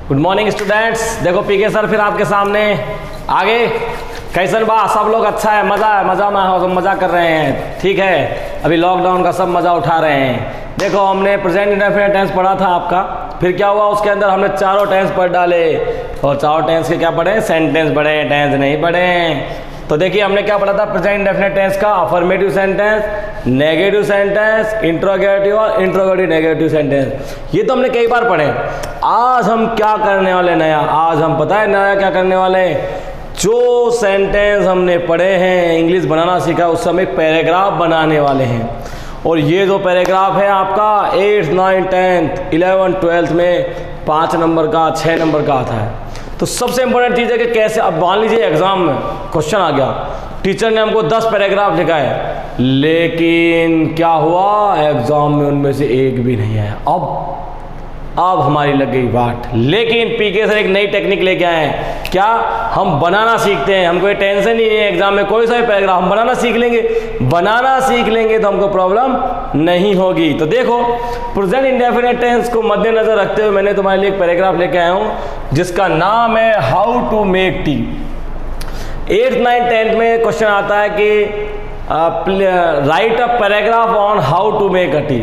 Good morning students. देखो पीके sir फिर आपके सामने आगे। कैसन बा सब लोग? अच्छा है, मज़ा में मज़ा कर रहे हैं, ठीक है। अभी लॉकडाउन का सब मज़ा उठा रहे हैं। देखो हमने प्रेजेंट इंडेफिनिट टेंस पढ़ा था आपका, फिर क्या हुआ उसके अंदर हमने चारों टेंस पढ़ डाले और चारों टेंस के क्या पढ़े? सेंटेंस पढ़े, टेंस नहीं पढ़े। तो देखिए हमने क्या पढ़ा था प्रेजेंट इंडेफिनिट टेंस का? Affirmative sentence, negative sentence, interrogative और इंट्रोगेटिव नेगेटिव सेंटेंस। ये तो हमने कई बार पढ़े। आज हम क्या करने वाले नया? आज हम पता है नया क्या करने वाले? जो सेंटेंस हमने पढ़े हैं, इंग्लिश बनाना सीखा, उस समय पैराग्राफ बनाने वाले हैं। और ये जो पैराग्राफ है आपका 8th 9th 10th 11th 12th में 5 नंबर का 6 नंबर का आता है। तो सबसे इंपॉर्टेंट चीज़ है कि कैसे, अब मान लीजिए एग्जाम में क्वेश्चन आ गया, टीचर ने हमको 10 पैराग्राफ लिखा है, लेकिन क्या हुआ एग्जाम में उनमें से एक भी नहीं आया। अब हमारी लग गई वाट। लेकिन पीके सर एक नई टेक्निक लेके आए हैं। क्या? हम बनाना सीखते हैं। हमको ये टेंशन ही नहीं है एग्जाम में कोई सा भी पैराग्राफ हम बनाना सीख लेंगे। बनाना सीख लेंगे तो हमको प्रॉब्लम नहीं होगी। तो देखो प्रेजेंट इंडेफिनिट टेंस को मद्देनजर रखते हुए मैंने तुम्हारे लिए एक पैराग्राफ लेके आया हूँ जिसका नाम है how to make tea. 8th 9th 10th में क्वेश्चन आता है कि write a paragraph on how to make a tea.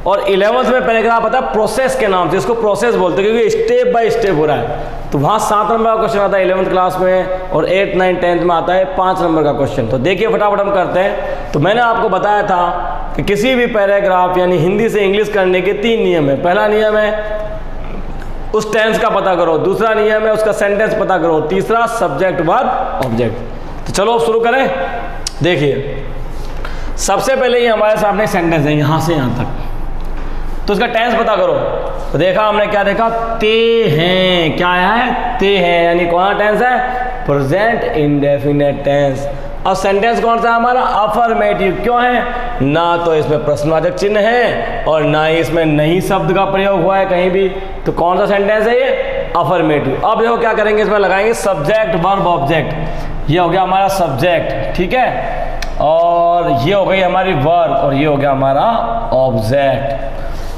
और 11th में पैराग्राफ आता है प्रोसेस के नाम से, इसको प्रोसेस बोलते हैं क्योंकि स्टेप बाय स्टेप हो रहा है। तो वहाँ 7 नंबर का क्वेश्चन आता है 11th क्लास में, और 8th 9th 10th में आता है 5 नंबर का क्वेश्चन। तो देखिए फटाफट हम करते हैं। तो मैंने आपको बताया था कि किसी भी पैराग्राफ यानी हिंदी से इंग्लिश करने के 3 नियम है। पहला नियम है उस टेंस का पता करो, दूसरा नियम है उसका सेंटेंस पता करो, तीसरा सब्जेक्ट वर्ब ऑब्जेक्ट। तो चलो अब शुरू करें। देखिए सबसे पहले ये हमारे सामने सेंटेंस है यहाँ से यहाँ तक, तो इसका टेंस पता करो। तो देखा हमने क्या देखा? ते हैं। क्या है? ते हैं, यानी कौन सा टेंस है? Present indefinite tense. और सेंटेंस कौन सा है हमारा? अफर्मेटिव। क्यों है? ना तो इसमें प्रश्नवाचक चिन्ह है और ना ही इसमें नहीं शब्द का प्रयोग हुआ है कहीं भी। तो कौन सा सेंटेंस है ये? अफर्मेटिव। अब देखो क्या करेंगे, इसमें लगाएंगे सब्जेक्ट वर्ब ऑब्जेक्ट। ये हो गया हमारा सब्जेक्ट, ठीक है, और ये हो गई हमारी वर्ब, और ये हो गया हमारा ऑब्जेक्ट।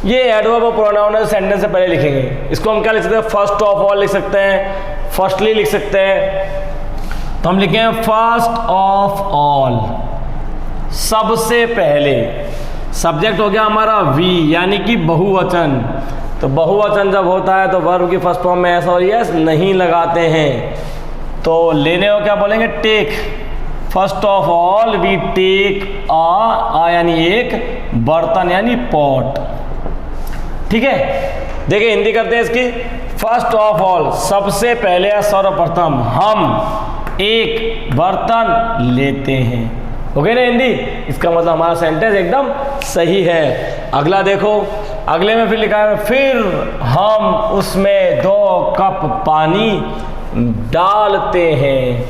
ये एडवर्ब और प्रोनाउन सेंटेंस से पहले लिखेंगे। इसको हम क्या लिख सकते हैं? फर्स्ट ऑफ ऑल लिख सकते हैं, फर्स्टली लिख सकते हैं। तो हम लिखेंगे फर्स्ट ऑफ ऑल, सबसे पहले। सब्जेक्ट हो गया हमारा वी, यानी कि बहुवचन। तो बहुवचन जब होता है तो वर्ब की फर्स्ट फॉर्म में एस और यस नहीं लगाते हैं। तो लेने को क्या बोलेंगे? Take. First of all we take a यानी एक, बर्तन यानी पॉट, ठीक है। देखिए हिंदी करते हैं इसकी। फर्स्ट ऑफ ऑल सबसे पहले या सर्वप्रथम हम एक बर्तन लेते हैं। हो गई ना हिंदी? इसका मतलब हमारा सेंटेंस एकदम सही है। अगला देखो, अगले में फिर लिखा है फिर हम उसमें 2 कप पानी डालते हैं।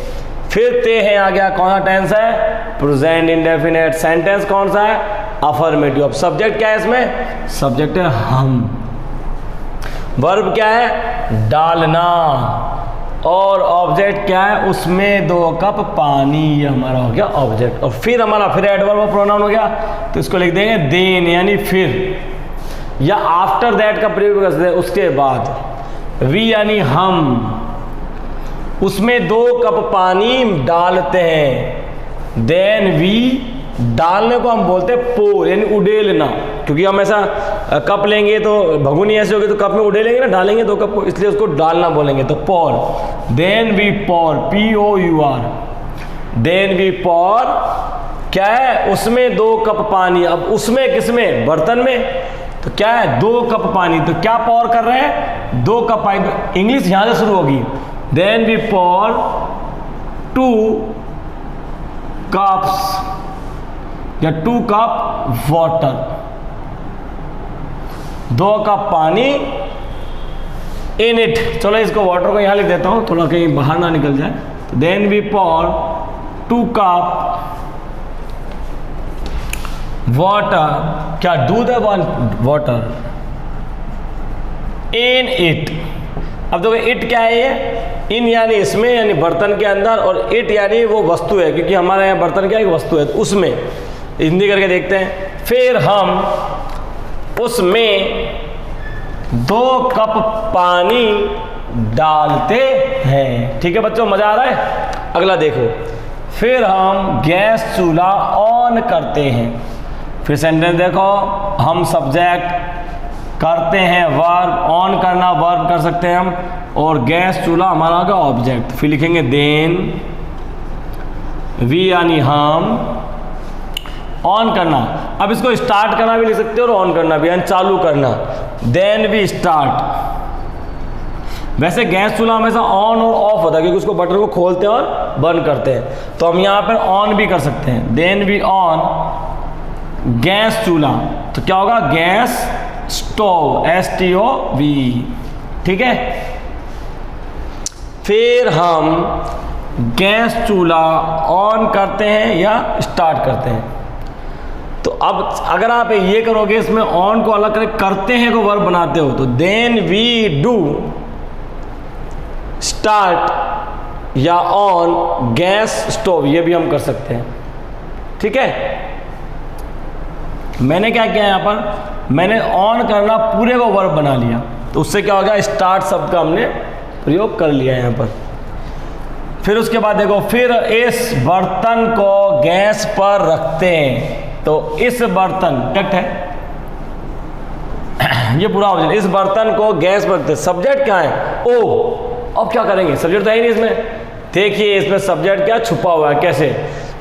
फिर ते हैं आ गया, कौन सा टेंस है? Present indefinite. सेंटेंस कौन सा है? अफर्मेटिव। सब्जेक्ट क्या है इसमें? सब्जेक्ट है हम। वर्ब क्या है? डालना। और ऑब्जेक्ट क्या है? उसमें 2 कप पानी, ये हमारा हो गया ऑब्जेक्ट। और फिर हमारा फिर एडवर्ब और प्रोनाउन हो गया, तो इसको लिख देंगे देन, यानी फिर, या आफ्टर दैट का प्रयोग कर सकते हैं, उसके बाद। वी यानी हम, उसमें 2 कप पानी डालते हैं। देन वी, डालने को हम बोलते हैं पोर, यानी उड़ेलना। क्योंकि हम ऐसा कप लेंगे तो भगुनी ऐसे होगी तो कप में उड़ेलेंगे ना, डालेंगे 2 कप को, इसलिए उसको डालना बोलेंगे। तो pour, then we pour, POUR। Then we pour क्या है? उसमें 2 कप पानी। अब उसमें किसमें? बर्तन में। तो क्या है? 2 कप पानी। तो क्या पॉर कर रहे हैं? 2 कप पानी। इंग्लिश यहां से शुरू होगी। देन वी पॉर 2 कप्स या 2 कप वाटर, 2 कप पानी इन इट। चलो इसको वाटर को यहां लिख देता हूं, थोड़ा कहीं बाहर ना निकल जाए। देन वी पॉर 2 कप वाटर, क्या दूध है? Water in it. अब देखो इट क्या है? ये इन यानी इसमें, यानी बर्तन के अंदर, और इट यानी वो वस्तु है, क्योंकि हमारे यहाँ बर्तन क्या है? वस्तु है, तो उसमें। हिंदी करके देखते हैं। फिर हम उसमें 2 कप पानी डालते हैं। ठीक है बच्चों, मजा आ रहा है? अगला देखो, फिर हम गैस चूल्हा ऑन करते हैं। फिर सेंटेंस देखो, हम सब्जेक्ट, करते हैं वर्ब, ऑन करना वर्ब कर सकते हैं हम, और गैस चूल्हा हमारा होगा ऑब्जेक्ट। फिर लिखेंगे देन वी यानी हम, ऑन करना। अब इसको स्टार्ट करना भी लिख सकते हो और ऑन करना भी, यानी चालू करना। Then we start. वैसे गैस चूल्हा हमेशा ऑन और ऑफ होता है क्योंकि उसको बटन को खोलते हैं और बंद करते हैं, तो हम यहाँ पर ऑन भी कर सकते हैं। देन वी ऑन गैस चूल्हा, तो क्या होगा? Gas stove, STOV। ठीक है, फिर हम गैस चूल्हा ऑन करते हैं या स्टार्ट करते हैं। तो अब अगर आप ये करोगे, इसमें ऑन को अलग करके करते हैं को वर्ब बनाते हो, तो देन वी डू स्टार्ट या ऑन गैस स्टोव, ये भी हम कर सकते हैं। ठीक है, मैंने क्या किया यहाँ पर, मैंने ऑन करना पूरे को वर्ब बना लिया, तो उससे क्या होगा? स्टार्ट शब्द का हमने प्रयोग कर लिया यहाँ पर। फिर उसके बाद देखो, फिर इस बर्तन को गैस पर रखते हैं, तो इस बर्तन सब्जेक्ट है, ये पूरा ऑब्जेक्ट, इस बर्तन को गैस पर रखते हैं। सब्जेक्ट क्या है? ओ। अब क्या करेंगे? सब्जेक्ट तो है ही नहीं इसमें। देखिए इसमें सब्जेक्ट क्या छुपा हुआ है, कैसे?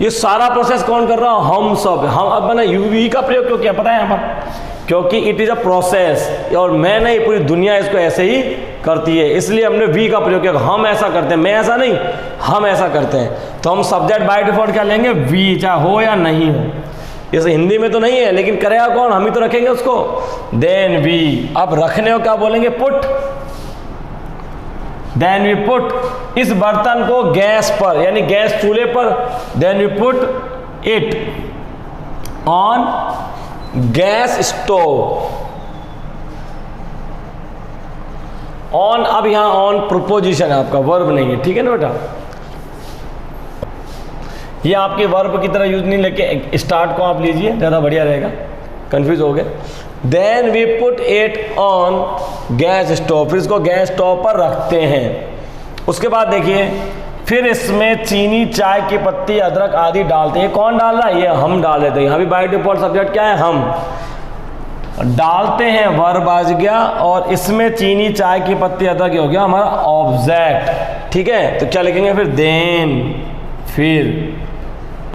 ये सारा प्रोसेस कौन कर रहा है? हम सब। हम, अब मैंने यूवी का प्रयोग क्यों किया पता है यहाँ पर? क्योंकि इट इज़ अ प्रोसेस, और मैं नहीं, पूरी दुनिया इसको ऐसे ही करती है, इसलिए हमने वी का प्रयोग किया। हम ऐसा करते हैं, मैं ऐसा नहीं, हम ऐसा करते हैं। तो हम सब्जेक्ट बाय डिफॉल्ट क्या लेंगे? वी, चाहे हो या नहीं हो। जैसे हिंदी में तो नहीं है, लेकिन करेगा कौन? हम ही तो रखेंगे उसको। देन वी, अब रखने को क्या बोलेंगे? पुट। देन वी पुट इस बर्तन को गैस पर, यानी गैस चूल्हे पर। Then we put it on gas stove. On, अब यहां ऑन प्रोपोजिशन है आपका, वर्ब नहीं है। ठीक है ना बेटा, ये आपके वर्ब की तरह यूज नहीं, लेके स्टार्ट को आप लीजिए, ज़्यादा बढ़िया रहेगा, कंफ्यूज हो गए। Then we put it on gas stove, फिर इसको गैस स्टोव पर रखते हैं। उसके बाद देखिए, फिर इसमें चीनी, चाय की पत्ती, अदरक आदि डालते हैं। कौन डाल रहा है? ये हम डाल देते हैं। यहाँ भी बाय डिफॉल्ट सब्जेक्ट क्या है? हम डालते हैं, वर्ब आ गया, और इसमें चीनी, चाय की पत्ती, अदरक हो गया हमारा ऑब्जेक्ट। ठीक है, तो क्या लिखेंगे फिर? देन, फिर,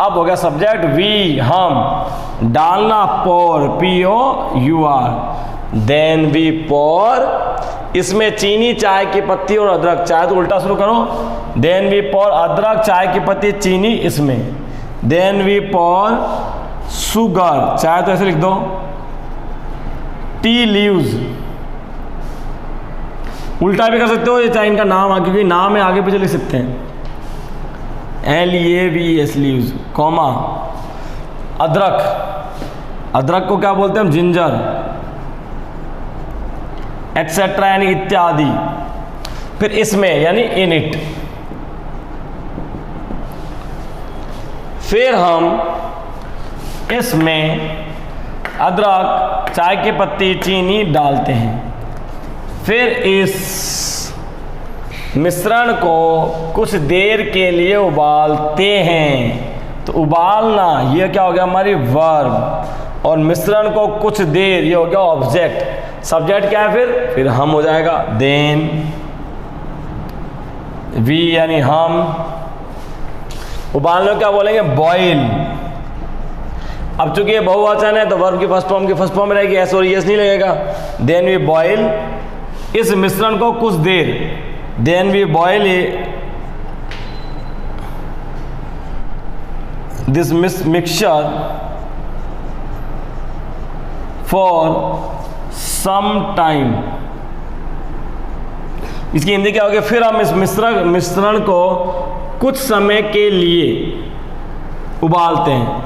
अब हो गया सब्जेक्ट वी, हम, डालना पोर, POUR। देन वी पोर, इसमें चीनी, चाय की पत्ती और अदरक, चाय तो उल्टा शुरू करो। देन वी पोर अदरक, चाय की पत्ती, चीनी इसमें। देन वी पोर शुगर, चाय तो ऐसे लिख दो, टी लीव्स, उल्टा भी कर सकते हो, ये चाहे इनका नाम आ, क्योंकि नाम है आगे पीछे लिख सकते हैं। LEAVES लीव्स, कॉमा, अदरक, अदरक को क्या बोलते हैं हम? जिंजर, एक्सेट्रा, यानी इत्यादि। फिर इसमें, यानी इन इट। फिर हम इसमें अदरक, चाय की पत्ती, चीनी डालते हैं। फिर इस मिश्रण को कुछ देर के लिए उबालते हैं। तो उबालना, ये क्या हो गया? हमारी वर्ब, और मिश्रण को कुछ देर, ये हो गया ऑब्जेक्ट। सब्जेक्ट क्या है फिर हम हो जाएगा। देन वी यानी हम, उबालने को क्या बोलेंगे? बॉयल। अब चूंकि ये बहुवचन है तो वर्ब की फर्स्ट फॉर्म में रहेगी, एस और एस नहीं लगेगा। देन वी बॉयल इस मिश्रण को कुछ देर। Then we boil this mixture for some time. इसकी हिंदी क्या होगी? फिर हम इस मिश्रण को कुछ समय के लिए उबालते हैं।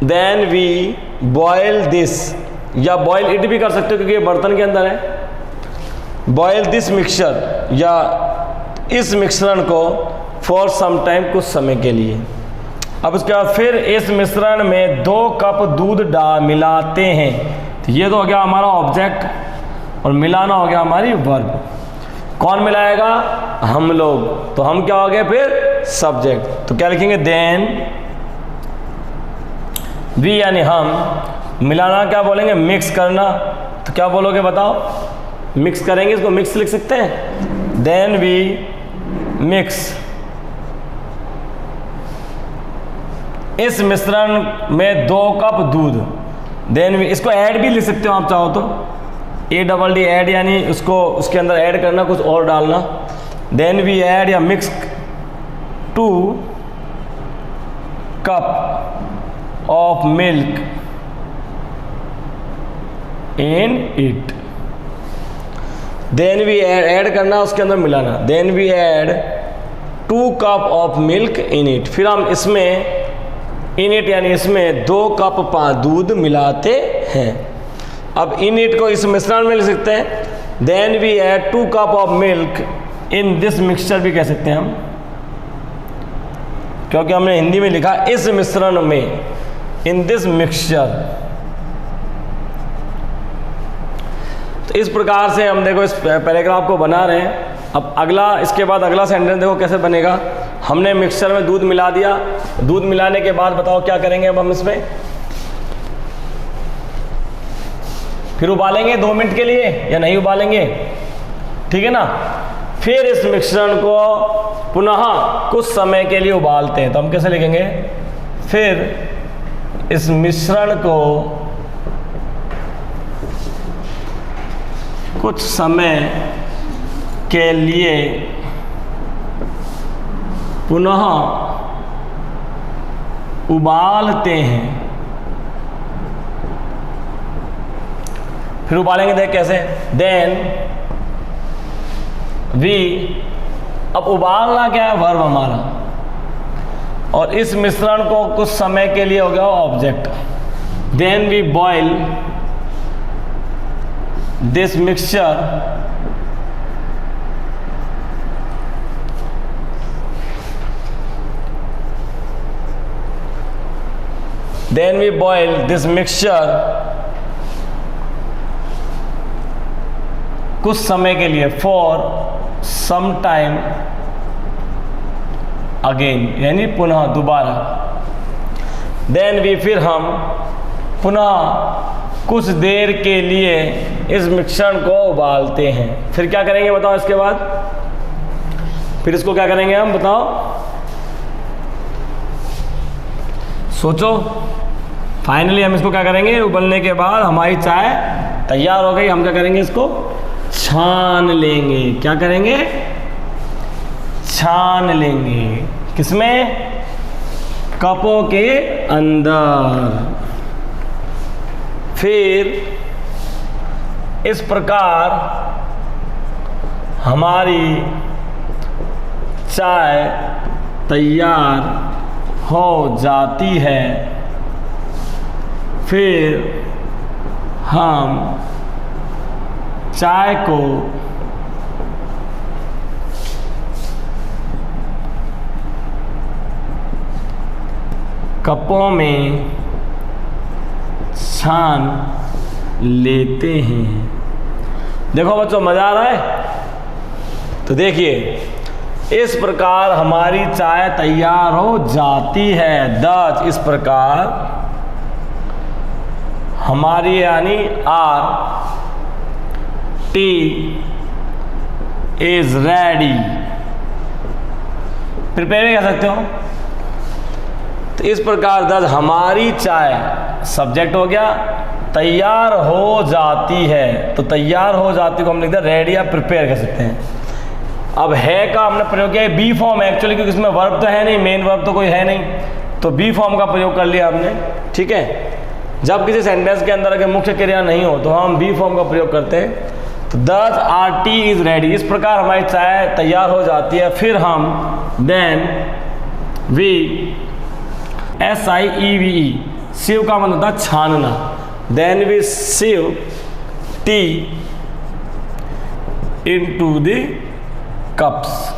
देन वी बॉयल दिस, या बॉयल इट भी कर सकते हो क्योंकि ये बर्तन के अंदर है। बॉयल दिस मिक्सचर, या इस मिश्रण को फॉर सम टाइम, कुछ समय के लिए। अब उसके बाद फिर इस मिश्रण में 2 कप दूध मिलाते हैं। तो ये तो हो गया हमारा ऑब्जेक्ट, और मिलाना हो गया हमारी वर्ब। कौन मिलाएगा? हम लोग। तो हम क्या हो गए फिर? सब्जेक्ट। तो क्या लिखेंगे? देन वी यानी हम, मिलाना क्या बोलेंगे? मिक्स करना। तो क्या बोलोगे बताओ? मिक्स करेंगे, इसको मिक्स लिख सकते हैं। देन वी मिक्स, इस मिश्रण में 2 कप दूध। देन वी, इसको ऐड भी लिख सकते हो आप चाहो तो, ADD ऐड, यानी उसको उसके अंदर ऐड करना, कुछ और डालना। देन वी ऐड या mix 2 cup of milk in it. Then we add करना, उसके अंदर मिलाना। Then we add 2 cup of milk in it, फिर हम इसमें इन इट यानी इसमें 2 कप दूध मिलाते हैं। अब इन इट को इस मिश्रण में लिख सकते हैं। Then we add 2 cup of milk in this mixture भी कह सकते हैं हम, क्योंकि हमने हिंदी में लिखा इस मिश्रण में, इन दिस मिक्सचर। तो इस प्रकार से हम देखो इस पैराग्राफ को बना रहे हैं। अब अगला, इसके बाद अगला सेंटेंस देखो कैसे बनेगा। हमने मिक्सचर में दूध मिला दिया, दूध मिलाने के बाद बताओ क्या करेंगे? अब हम इसमें फिर उबालेंगे 2 मिनट के लिए या नहीं उबालेंगे? ठीक है ना। फिर इस मिश्रण को पुनः कुछ समय के लिए उबालते हैं। तो हम कैसे लिखेंगे? फिर इस मिश्रण को कुछ समय के लिए पुनः उबालते हैं। फिर उबालेंगे, देख कैसे। देन वी, अब उबालना क्या है? वर्ब हमारा, और इस मिश्रण को कुछ समय के लिए हो गया object. Then we boil this mixture then we boil this mixture कुछ समय के लिए, for some time again यानी पुनः, दोबारा। then we, फिर हम पुनः कुछ देर के लिए इस मिश्रण को उबालते हैं। फिर क्या करेंगे बताओ? इसके बाद फिर इसको क्या करेंगे हम बताओ? सोचो। फाइनली हम इसको क्या करेंगे? उबलने के बाद हमारी चाय तैयार हो गई। हम क्या करेंगे? इसको छान लेंगे। क्या करेंगे? छान लेंगे। किसमें? कपों के अंदर। फिर इस प्रकार हमारी चाय तैयार हो जाती है। फिर हम चाय को कपों में छान लेते हैं। देखो बच्चों, मज़ा आ रहा है? तो देखिए, इस प्रकार हमारी चाय तैयार हो जाती है। दस, इस प्रकार हमारी यानी R T is ready. Prepare भी कह सकते हो। तो इस प्रकार दस, हमारी चाय सब्जेक्ट हो गया, तैयार हो जाती है। तो तैयार हो जाती को हम लिखते हैं रेडी या प्रिपेयर कह सकते हैं। अब है का हमने प्रयोग किया बी फॉर्म एक्चुअली, क्योंकि इसमें वर्ब तो है नहीं, मेन वर्ब तो कोई है नहीं, तो बी फॉर्म का प्रयोग कर लिया हमने। ठीक है, जब किसी सेंटेंस के अंदर अगर मुख्य क्रिया नहीं हो तो हम बी फॉर्म का प्रयोग करते हैं। तो दस आर टी इज रेडी, इस प्रकार हमारी चाय तैयार हो जाती है। फिर हम देन वी SIEVE, सिव का मतलब होता है छानना। Then we sieve tea into the cups,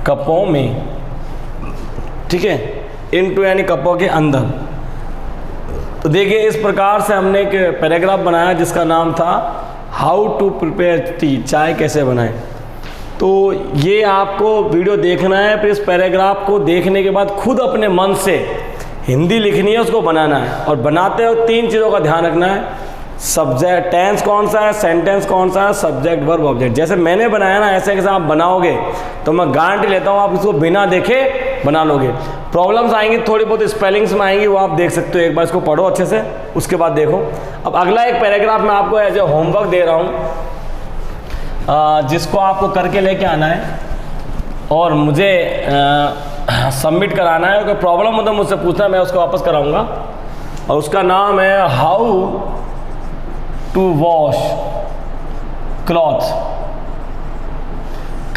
कपों में। ठीक है, इनटू यानी कपों के अंदर। तो देखिए, इस प्रकार से हमने एक पैराग्राफ बनाया जिसका नाम था हाउ टू प्रिपेयर टी, चाय कैसे बनाएं। तो ये आपको वीडियो देखना है, फिर इस पैराग्राफ को देखने के बाद खुद अपने मन से हिंदी लिखनी है, उसको बनाना है। और बनाते हो 3 चीज़ों का ध्यान रखना है, सब्जेक्ट, टेंस कौन सा है, सेंटेंस कौन सा है, सब्जेक्ट वर्ब ऑब्जेक्ट। जैसे मैंने बनाया ना, ऐसे कैसे आप बनाओगे तो मैं गारंटी लेता हूँ आप इसको बिना देखे बना लोगे। प्रॉब्लम्स आएंगी थोड़ी बहुत, स्पेलिंग्स में आएंगी, वो आप देख सकते हो, एक बार इसको पढ़ो अच्छे से, उसके बाद देखो। अब अगला एक पैराग्राफ मैं आपको एज ए होमवर्क दे रहा हूँ, जिसको आपको करके लेके आना है और मुझे सबमिट कराना है। अगर प्रॉब्लम हो तो मुझसे पूछना, मैं उसको वापस कराऊंगा। और उसका नाम है हाउ टू वॉश क्लॉथ्स,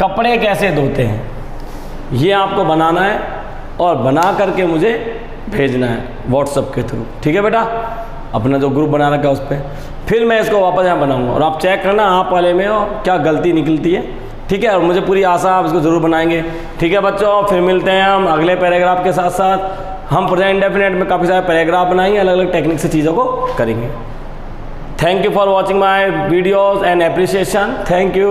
कपड़े कैसे धोते हैं। ये आपको बनाना है और बना करके मुझे भेजना है व्हाट्सएप के थ्रू, ठीक है बेटा, अपना जो ग्रुप बना रखा है उस पर। फिर मैं इसको वापस यहाँ बनाऊंगा और आप चेक करना आप वाले में और क्या गलती निकलती है, ठीक है। और मुझे पूरी आशा आप इसको ज़रूर बनाएंगे, ठीक है बच्चों। फिर मिलते हैं हम अगले पैराग्राफ के साथ साथ। हम प्रेजेंट इंडेफिनिट में काफ़ी सारे पैराग्राफ बनाएंगे, अलग अलग टेक्निक से चीज़ों को करेंगे। Thank you for watching my videos and appreciation, thank you.